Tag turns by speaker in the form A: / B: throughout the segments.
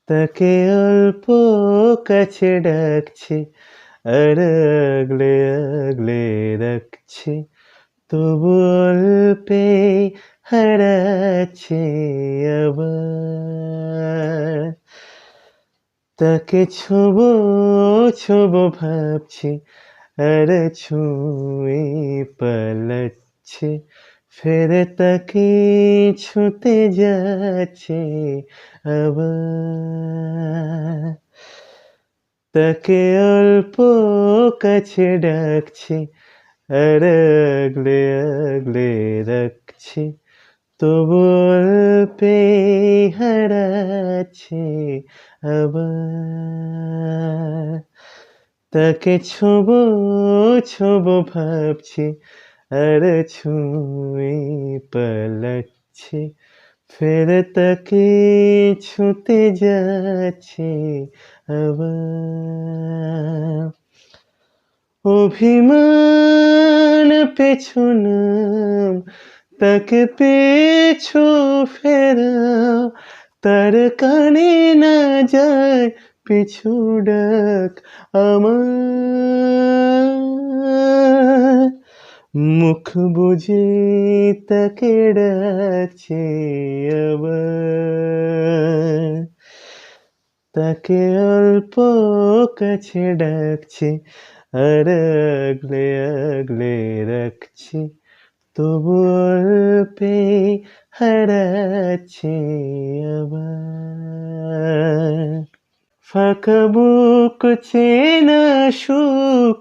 A: তাকে অল্প কাছে ডাকছি, আর আগলে আগলে রাখছি, তবু অল্পে হারাচ্ছি আবার। তাকে ছোবো ছোবো ভাবছি, আর ছুঁয়ে পালাচ্ছি, ফের তাকে ছুঁতে যাচ্ছে আবার। তাকে অল্প কাছে ডাকছি, আর আগলে আগলে রাখছি, তবু অল্পে হারাচ্ছি আবার। তাকে ছোবো ছোবো ভাবছি, আর ছুঁয়ে পালাচ্ছি, ফের তাকে ছুঁতে যাচ্ছি আবার। অভিমান পেছনাম, তাকে পেছু ফেরাও, তার কানে না যায় পিছু ডাক আমার। মুখ বুজে তাকে ডাকছে আবার। তাকে অল্প কাছে ডাকছি, আর আগলে আগলে রাখছি, তবু অল্পে হারাচ্ছি আবার। ফাঁকা বুক চেনা সুখ,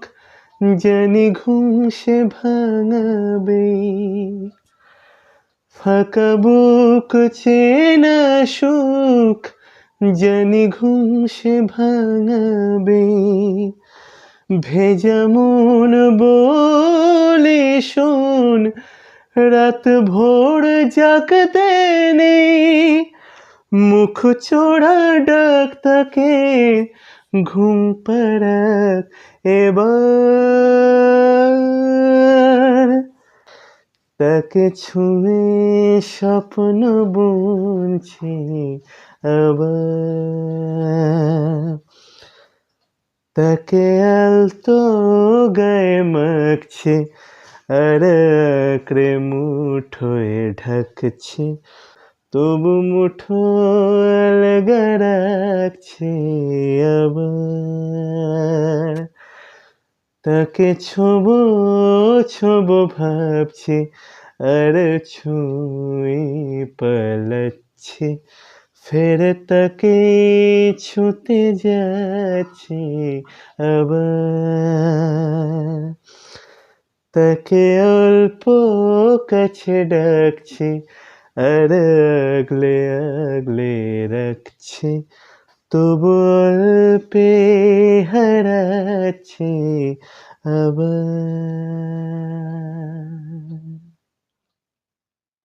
A: জানি ঘুম সে ভাঙাবে। ফাঁকা বুক চেনা সুখ, জানি ঘুম সে ভাঙাবে। ভেজা মন বলে শোন, রাত ভোর জাগতে নেই, মুখ চোরা ডাক তাকে ঘুম পাড়াক এবার। তাকে ছুঁয়ে স্বপ্ন বুনছি আবার। তাকে আলতো গায়ে মাখছি, আর আঁকড়ে মুঠোয় ঢাকছি, তবু মুঠো আলগা রাখছি আবার। তাকে ছোবো ছোবো ভাবছি, আর ছুঁয়ে পালাচ্ছি, ফের তাকে ছুঁতে যাচ্ছি আবার। তাকে অল্প কাছে ডাকছি, আর আগলে আগলে রাখছি, তবু অল্পে হারাচ্ছি আবার।